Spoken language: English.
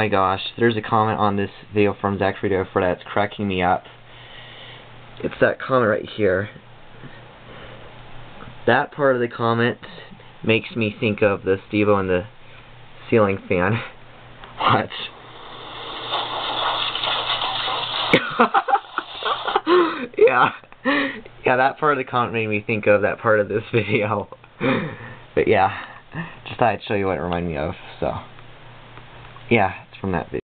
my gosh, there's a comment on this video from Zachary that's cracking me up. It's that comment right here. That part of the comment makes me think of the Steve-O and the ceiling fan. What? Yeah, that part of the comment made me think of that part of this video. But yeah, just thought I'd show you what it reminded me of. So, yeah, it's from that video.